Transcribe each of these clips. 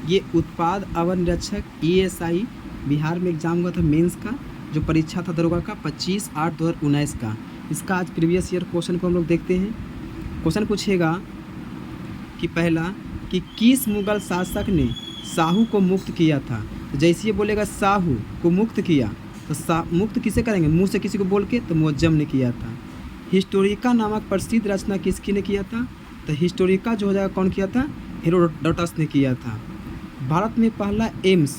ये उत्पाद अवर निरीक्षक ESI बिहार में एग्जाम हुआ था मेंस का, जो परीक्षा था दरोगा का 25/8/2019 का। इसका आज प्रीवियस ईयर क्वेश्चन को हम लोग देखते हैं। क्वेश्चन पूछेगा कि पहला कि किस मुगल शासक ने साहू को मुक्त किया था। तो जैसे ये बोलेगा साहू को मुक्त किया, तो मुक्त किसे करेंगे, मुंह से किसी को बोल के, तो मुअज्जम ने किया था। हिस्टोरिका नामक प्रसिद्ध रचना किसकी ने किया था, तो हिस्टोरिका जो हो जाएगा कौन किया था, हेरोडोटस ने किया था। भारत में पहला एम्स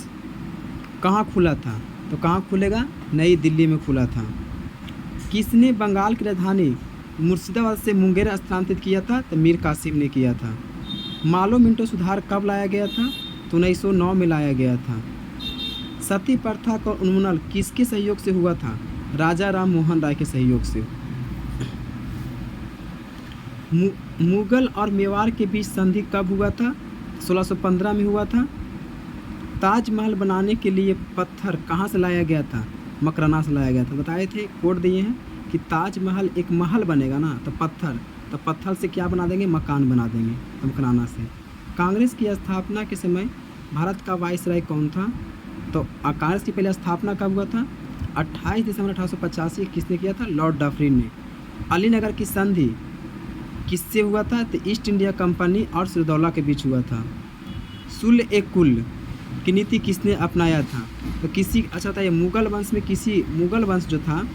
कहाँ खुला था, तो कहाँ खुलेगा, नई दिल्ली में खुला था। किसने बंगाल की राजधानी मुर्शिदाबाद से मुंगेर स्थानांतरित किया था, तो मीर कासिम ने किया था। मालो मिंटो सुधार कब लाया गया था, तो 1909 में लाया गया था। सती प्रथा का उन्मूलन किसके सहयोग से हुआ था, राजा राम मोहन राय के सहयोग से। मुगल और मेवाड़ के बीच संधि कब हुआ था, 1615 में हुआ था। ताजमहल बनाने के लिए पत्थर कहाँ से लाया गया था, मकराना से लाया गया था। बताए थे, कोड दिए हैं कि ताजमहल एक महल बनेगा ना, तो पत्थर से क्या बना देंगे, मकान बना देंगे, तो मकराना से। कांग्रेस की स्थापना के समय भारत का वाइसराय कौन था, तो कांग्रेस की पहले स्थापना कब हुआ था, 28 दिसंबर 1885 किसने किया था, लॉर्ड डफरिन ने। अलीनगर की संधि किससे हुआ था, तो ईस्ट इंडिया कंपनी और सिरदौला के बीच हुआ था। सुल-ए-कुल की नीति किसने अपनाया था, तो अच्छा था ये मुगल वंश में मुगल वंश जो था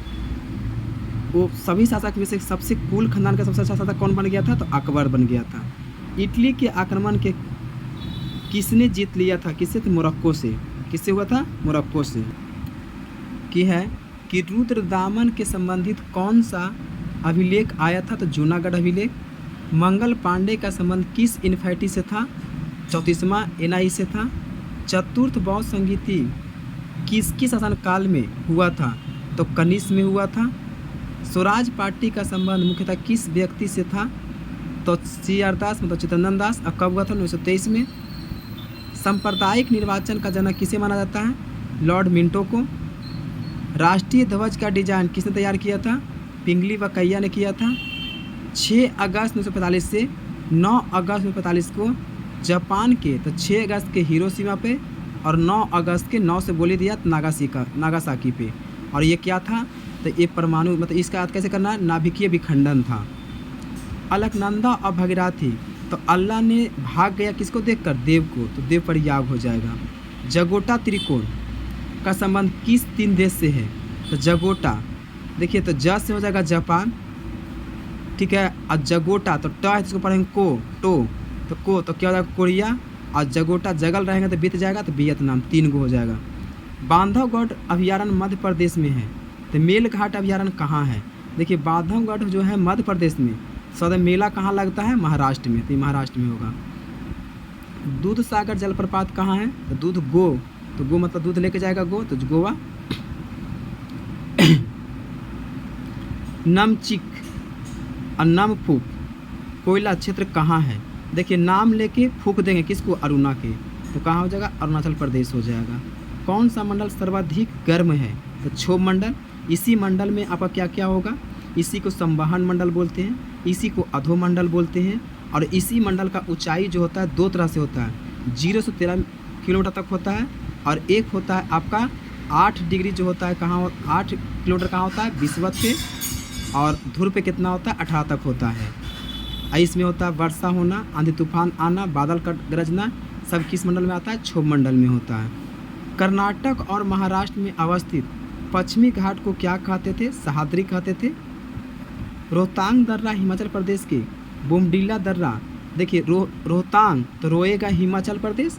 वो सभी शासक में से सबसे कुल खानदान का सबसे अच्छा शासक कौन बन गया था, तो अकबर बन गया था। इटली के आक्रमण के किसने जीत लिया था, किससे, तो मोरक्को से। किससे हुआ था, मोरक्को से। कि है कि रुद्रदामन के संबंधित कौन सा अभिलेख आया था, तो जूनागढ़ अभिलेख। मंगल पांडे का संबंध किस इन्फैंटी से था, 34वां NI से था। चतुर्थ बौद्ध संगीति किसके शासनकाल में हुआ था, तो कनिष्क में हुआ था। स्वराज पार्टी का संबंध मुख्यतः किस व्यक्ति से था, तो CR दास मतलब चित्तरंजन दास। अब कब हुआ था, 1923 में। सांप्रदायिक निर्वाचन का जनक किसे माना जाता है, लॉर्ड मिंटो को। राष्ट्रीय ध्वज का डिजाइन किसने तैयार किया था, पिंगली वकैया ने किया था। 6 अगस्त 1945 से 9 अगस्त 1945 को जापान के, तो 6 अगस्त के हिरोशिमा पे और 9 अगस्त के 9 से बोली दिया नागासाकी पे। और ये क्या था, तो ये परमाणु मतलब इसका याद कैसे करना है, नाभिकीय विखंडन था। अलकनंदा और भगीरथी, तो अल्लाह ने भाग गया किसको देखकर, देव को, तो देव पर याग हो जाएगा। जगोटा त्रिकोण का संबंध किस 3 देश से है, तो जगोटा देखिए, तो ज से हो जाएगा जापान, ठीक है। और जगोटा तो ट है, इसको पढ़ेंगे तो क्या हो जाएगा, कोरिया। और जगोटा जगल रहेगा तो बीत जाएगा, तो वियतनाम। 3 गो हो जाएगा। बांधवगढ़ अभयारण्य मध्य प्रदेश में है, तो मेलघाट अभयारण्य कहाँ है, देखिए बांधवगढ़ जो है मध्य प्रदेश में। सौदे मेला कहाँ लगता है, महाराष्ट्र में, तो महाराष्ट्र में होगा। दूध सागर जलप्रपात कहाँ है, तो तो गो मतलब दूध लेके जाएगा गो, तो गोवा। नमचिक और नमफूक कोयला क्षेत्र कहाँ है, देखिए नाम लेके फूक देंगे किसको, अरुणा के, तो कहाँ हो जाएगा, अरुणाचल प्रदेश हो जाएगा। कौन सा मंडल सर्वाधिक गर्म है, तो क्षोभ मंडल। इसी मंडल में आपका क्या क्या होगा, इसी को संवहन मंडल बोलते हैं, इसी को अधोमंडल बोलते हैं। और इसी मंडल का ऊंचाई जो होता है 2 तरह से होता है, 0 से 13 किलोमीटर तक होता है। और एक होता है आपका 8 डिग्री जो होता है, कहाँ 8 किलोमीटर कहाँ होता है, विषुवत पे। और ध्रुव पे कितना होता है, 18 तक होता है। इसमें होता है वर्षा होना, आंधी तूफान आना, बादल का गरजना, सब किस मंडल में आता है, क्षोभ मंडल में होता है। कर्नाटक और महाराष्ट्र में अवस्थित पश्चिमी घाट को क्या कहते थे, सह्याद्री कहते थे। रोहतांग दर्रा हिमाचल प्रदेश के, बोमडीला दर्रा देखिए रोहतांग तो रोएगा हिमाचल प्रदेश,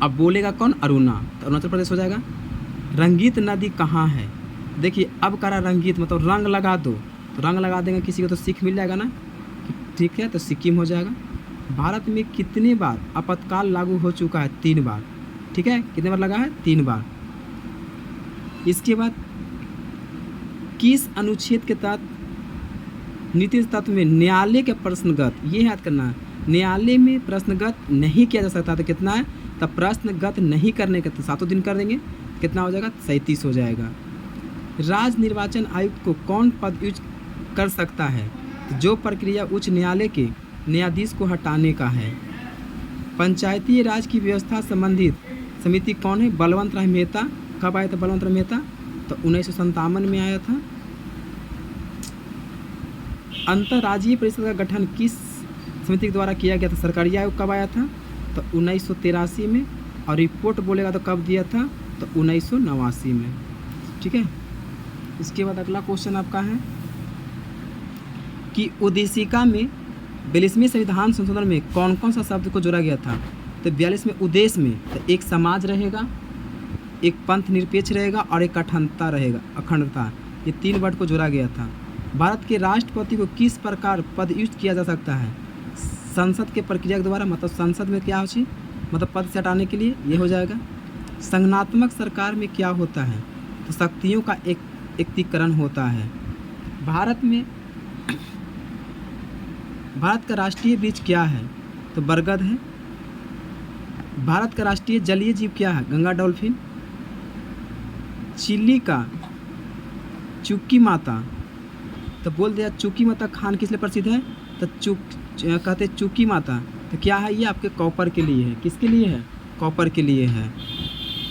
अब बोलेगा कौन, अरुणा, तो अरुणाचल प्रदेश हो जाएगा। रंगीत नदी कहाँ है, देखिए अब करा रंगीत मतलब रंग लगा दो, तो रंग लगा देंगे किसी को तो सीख मिल जाएगा ना, ठीक है, तो सिक्किम हो जाएगा। भारत में कितनी बार आपातकाल लागू हो चुका है, 3 बार, ठीक है, कितने बार लगा है, 3 बार। इसके बाद किस अनुच्छेद के तहत नीति तत्व में न्यायालय के प्रश्नगत, ये याद करना, न्यायालय में प्रश्नगत नहीं किया जा सकता, तो कितना है, तब प्रश्नगत नहीं करने के तो 7 दिन कर देंगे, कितना हो जाएगा, 37 हो जाएगा। राज्य निर्वाचन आयुक्त को कौन पद यूज कर सकता है, तो जो प्रक्रिया उच्च न्यायालय के न्यायाधीश को हटाने का है। पंचायती राज की व्यवस्था संबंधित समिति कौन है? बलवंत राय मेहता। कब आया था बलवंत राय मेहता? तो 1957 में आया था। अंतर्राज्यीय परिषद का गठन किस समिति के द्वारा किया गया था? सरकारी आयोग। कब आया था? तो 1983 में। और रिपोर्ट बोलेगा तो कब दिया था? तो 1989 में। ठीक है। इसके बाद अगला क्वेश्चन आपका है कि उद्देशिका में 42वें संविधान संशोधन में कौन कौन सा शब्द को जोड़ा गया था? तो 42 में उद्देश्य में तो एक समाज रहेगा, एक पंथ निरपेक्ष रहेगा और एक अखंडता रहेगा, अखंडता। ये 3 वर्ड को जोड़ा गया था। भारत के राष्ट्रपति को किस प्रकार पदच्युत किया जा सकता है? संसद के प्रक्रिया के द्वारा, मतलब संसद में क्या हो, मतलब पद से हटाने के लिए ये हो जाएगा। संगठनात्मक सरकार में क्या होता है? तो शक्तियों का एक एकीकरण होता है। भारत का राष्ट्रीय वृक्ष क्या है? तो बरगद है। भारत का राष्ट्रीय जलीय जीव क्या है? गंगा डॉल्फिन। चिली का चुक्की माता, तो बोल दिया चुक्की माता खान किस लिए प्रसिद्ध है? तो कहते चुक्की माता, तो क्या है ये? आपके कॉपर के लिए है। किसके लिए है? कॉपर के लिए है।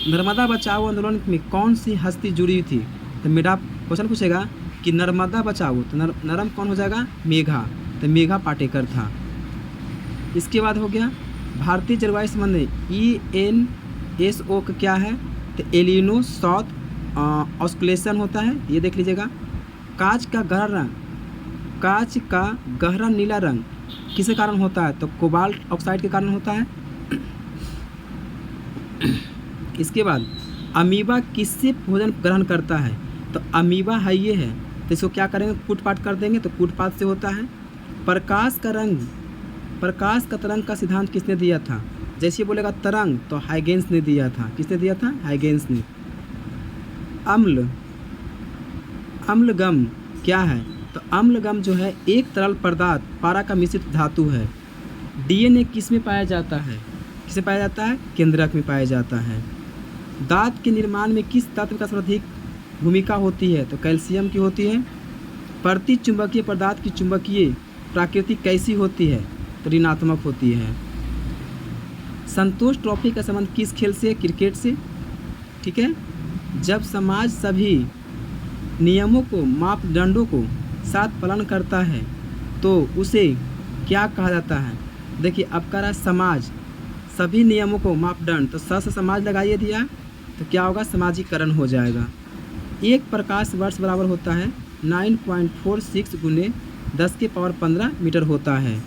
नर्मदा बचाओ आंदोलन में कौन सी हस्ती जुड़ी थी? तो मेरा क्वेश्चन पूछेगा कि नर्मदा बचाओ, तो नरम कौन हो जाएगा? मेघा। तो मेघा पाटेकर था। इसके बाद हो गया भारतीय जलवायु संबंधी ENSO का क्या है? तो एलिनो साउथ ऑस्कुलेशन होता है, ये देख लीजिएगा। कांच का गहरा नीला रंग किसके कारण होता है? तो कोबाल्ट ऑक्साइड के कारण होता है। इसके बाद अमीबा किससे भोजन ग्रहण करता है? तो अमीबा है ये है, तो इसको क्या करेंगे? कूटपाट कर देंगे, तो कूटपाट से होता है। प्रकाश का तरंग का सिद्धांत किसने दिया था? जैसे बोलेगा तरंग तो हाइगेंस ने दिया था। किसने दिया था? हाइगेंस ने। अम्लगम क्या है? तो अम्लगम जो है एक तरल पदार्थ पारा का मिश्रित धातु है। DNA किस में पाया जाता है? किसे पाया जाता है? केंद्रक में पाया जाता है। दांत के निर्माण में किस तत्व का सर्वाधिक भूमिका होती है? तो कैल्शियम की होती है। प्रति चुंबकीय पदार्थ की चुंबकीय प्रकृति कैसी होती है? तो ऋणात्मक होती है। संतोष ट्रॉफी का संबंध किस खेल से? क्रिकेट से। ठीक है। जब समाज सभी नियमों को, मापदंडों को साथ पालन करता है तो उसे क्या कहा जाता है? देखिए अब कह रहा है समाज सभी नियमों को, मापदंड, तो से समाज लगाइए दिया, तो क्या होगा? समाजीकरण हो जाएगा। एक प्रकाश वर्ष बराबर होता है 9.46 गुने 10 के पावर 15 मीटर होता है।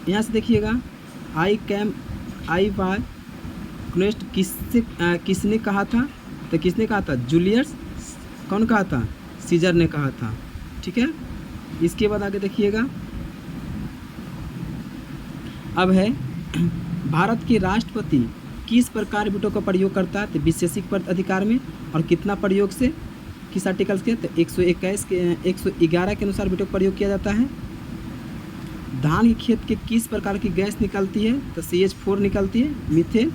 यहाँ से देखिएगा आई वाई नेस्ट किसने कहा था? तो किसने कहा था? जूलियस कौन कहा था? सीजर ने कहा था। ठीक है। इसके बाद आगे देखिएगा, अब है भारत के राष्ट्रपति किस प्रकार वीटो का प्रयोग करता है? तो विशेषिक अधिकार में। और कितना प्रयोग से? किस आर्टिकल्स के? तो 111 के अनुसार वीटो का प्रयोग किया जाता है। धान के खेत के किस प्रकार की गैस निकलती है? तो CH4 निकलती है, मीथेन।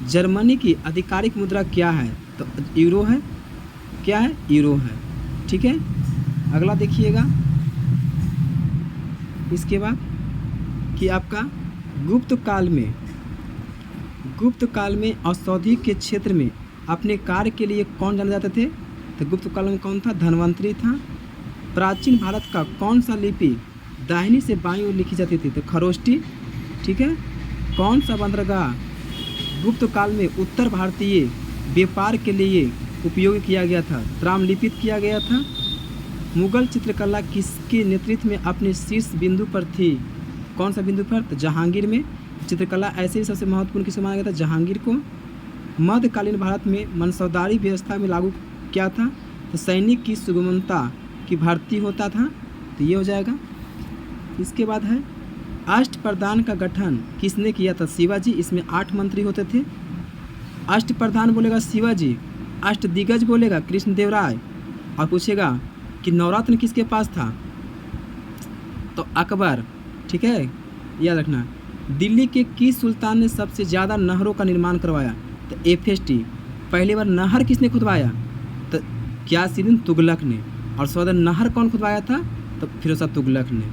जर्मनी की आधिकारिक मुद्रा क्या है? तो यूरो है। क्या है? यूरो है। ठीक है। अगला देखिएगा इसके बाद कि आपका गुप्त काल में औषधि के क्षेत्र में अपने कार्य के लिए कौन जाने जाते थे? तो गुप्त काल में कौन था? धन्वंतरी था। प्राचीन भारत का कौन सा लिपि दाहिनी से बाईं ओर लिखी जाती थी? तो खरोष्टी। ठीक है। कौन सा बंदरगाह गुप्त काल में उत्तर भारतीय व्यापार के लिए उपयोग किया गया था? ताम्रलिपित किया गया था। मुगल चित्रकला किसके नेतृत्व में अपने शीर्ष बिंदु पर थी? कौन सा बिंदु पर? तो जहांगीर में। चित्रकला ऐसे ही सबसे महत्वपूर्ण किसे माना गया था? जहांगीर को। मध्यकालीन भारत में मनसौदारी व्यवस्था में लागू क्या था? तो सैनिक की सुगमता की भर्ती होता था। तो ये हो जाएगा। इसके बाद है अष्टप्रधान का गठन किसने किया था? शिवाजी। इसमें 8 मंत्री होते थे। अष्टप्रधान बोलेगा शिवाजी, अष्टदिग्गज बोलेगा कृष्णदेवराय, और पूछेगा कि नवरत्न किसके पास था? तो अकबर। ठीक है, याद रखना। दिल्ली के किस सुल्तान ने सबसे ज़्यादा नहरों का निर्माण करवाया? तो FST। पहली बार नहर किसने खुदवाया? तो गियासुद्दीन तुगलक ने। और सौदर नहर कौन खुदवाया था? तो फिरोज शाह तुगलक ने।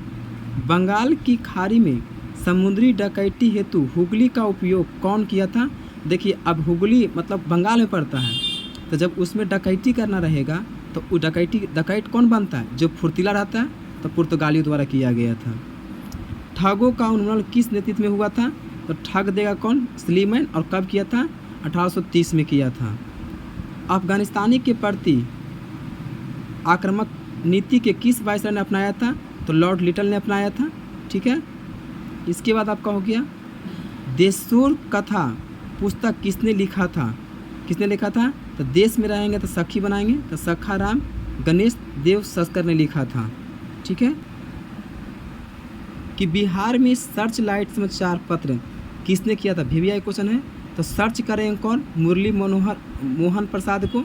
बंगाल की खाड़ी में समुद्री डकैती हेतु हुगली का उपयोग कौन किया था? देखिए, अब हुगली मतलब बंगाल में पड़ता है, तो जब उसमें डकैती करना रहेगा तो वो डकैत कौन बनता है? जो फुर्तीला रहता है, तो पुर्तगालियों द्वारा किया गया था। ठगों का उन्मूलन किस नेतृत्व में हुआ था? तो ठग देगा कौन? स्लीमैन। और कब किया था? 1830 में किया था। अफगानिस्तानी के प्रति आक्रामक नीति के किस वायसराय ने अपनाया था? तो लॉर्ड लिटल ने अपनाया था। ठीक है। इसके बाद आपका हो गया देशोर कथा पुस्तक किसने लिखा था? किसने लिखा था? तो देश में रहेंगे तो सखी बनाएंगे, तो सखाराम गणेश देव सस्कर ने लिखा था। ठीक है। कि बिहार में सर्च लाइट समाचार पत्र किसने किया था? VVI क्वेश्चन है। तो सर्च करेंगे कौन? मुरली मोहन प्रसाद को।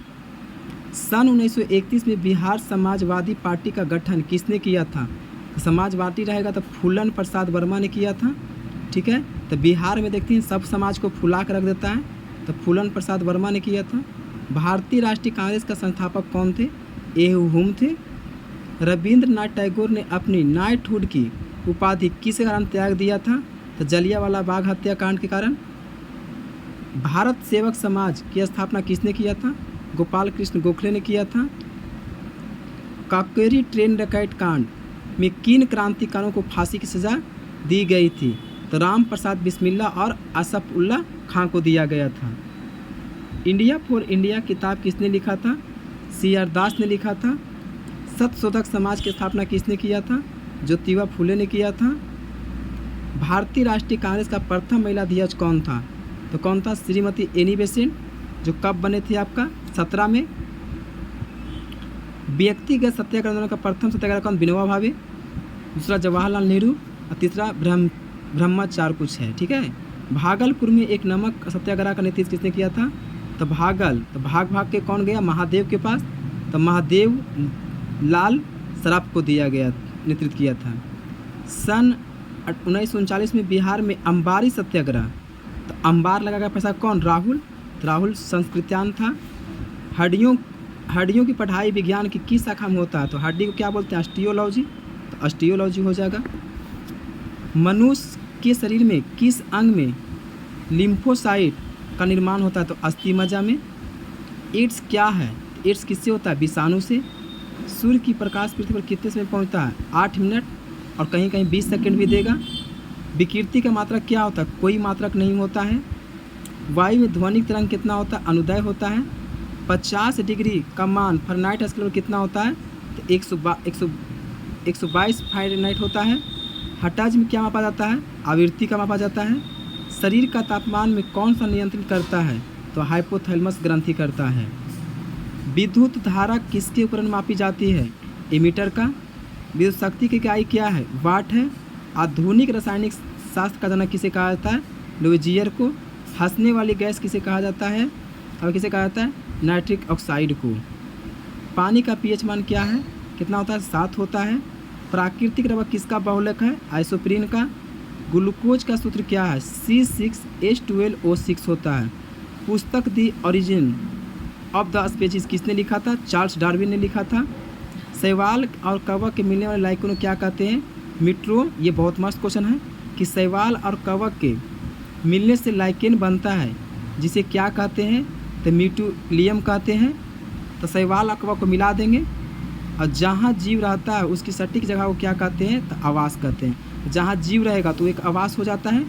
सन 1931 में बिहार समाजवादी पार्टी का गठन किसने किया था? तो समाजवादी रहेगा तो फूलन प्रसाद वर्मा ने किया था। ठीक है। तो बिहार में देखते हैं सब समाज को फुला कर रख देता है, तो फूलन प्रसाद वर्मा ने किया था। भारतीय राष्ट्रीय कांग्रेस का संस्थापक कौन थे? एहू हुम थे। रविंद्रनाथ टैगोर ने अपनी नाइटहुड की उपाधि किस कारण त्याग दिया था? तो जलियांवाला बाग हत्याकांड के कारण। भारत सेवक समाज की स्थापना किसने किया था? गोपाल कृष्ण गोखले ने किया था। काकोरी ट्रेन डकैत कांड में किन क्रांतिकारियों को फांसी की सज़ा दी गई थी? तो राम प्रसाद बिस्मिल्ला और असफउल्ला खां को दिया गया था। इंडिया फॉर इंडिया किताब किसने लिखा था? CR दास ने लिखा था। सत्यशोधक समाज की स्थापना किसने किया था? ज्योतिबा फुले ने किया था। भारतीय राष्ट्रीय कांग्रेस का प्रथम महिला अध्यक्ष कौन था? तो कौन था? श्रीमती एनी बेसेंट, जो कब बने थे आपका? 17 में। व्यक्तिगत सत्याग्रह आंदोलन का प्रथम सत्याग्रह कौन? विनोबा भावे। दूसरा जवाहरलाल नेहरू और तीसरा ब्रह्मचार कुछ है। ठीक है। भागलपुर में एक नमक सत्याग्रह का नेतृत्व किसने किया था? तो भाग के कौन गया? महादेव के पास। तो महादेव लाल सराफ को दिया गया, नेतृत्व किया था। सन 1939 में बिहार में अंबारी सत्याग्रह, तो अंबार लगाकर पैसा कौन? राहुल। तो राहुल संस्कृत्यान था। हड्डियों की पढ़ाई विज्ञान की किस शाखा में होता है? तो हड्डी को क्या बोलते हैं? ऑस्टियोलॉजी। तो ऑस्टियोलॉजी हो जाएगा। मनुष्य के शरीर में किस अंग में लिम्फोसाइट का निर्माण होता है? तो अस्थि मज्जा में। एड्स क्या है? एड्स किससे होता है? विषाणु से। सूर्य की प्रकाश पृथ्वी पर कितने समय पहुंचता है? 8 मिनट और कहीं कहीं 20 सेकंड भी देगा। विकृति का मात्रक क्या होता है? कोई मात्रक नहीं होता है। वायु में ध्वनिक तरंग कितना होता है? अनुदय होता है। 50 डिग्री का मान फ़ारेनहाइट स्केल पर कितना होता है? तो 122 फ़ारेनहाइट होता है। हर्ट्ज में क्या मापा जाता है? आवृत्ति का मापा जाता है। शरीर का तापमान में कौन सा नियंत्रित करता है? तो हाइपोथैलेमस ग्रंथि करता है। विद्युत धारा किसके उपकरण मापी जाती है? एमीटर का। विद्युत शक्ति की इकाई क्या है? वाट है। आधुनिक रासायनिक शास्त्र का जनक किसे कहा जाता है? लुइजियर को। हंसने वाली गैस किसे कहा जाता है? और किसे कहा जाता है? नाइट्रिक ऑक्साइड को। पानी का pH मान क्या है? कितना होता है? 7 होता है। प्राकृतिक रबर किसका बहुलक है? आइसोप्रीन का। ग्लूकोज का सूत्र क्या है? C6H12O6 होता है। पुस्तक the origin of the species किसने लिखा था? चार्ल्स डार्विन ने लिखा था। शैवाल और कवक के मिलने वाले लाइकों को क्या कहते हैं? मिट्रो। ये बहुत मस्त क्वेश्चन है कि शैवाल और कवक के मिलने से लाइकेन बनता है, जिसे क्या कहते हैं? तो म्यूटुलियम कहते हैं। तो शैवाल और कवक को मिला देंगे और जहाँ जीव रहता है उसकी सटीक जगह को क्या कहते हैं? तो आवास कहते हैं। जहाँ जीव रहेगा तो एक आवास हो जाता है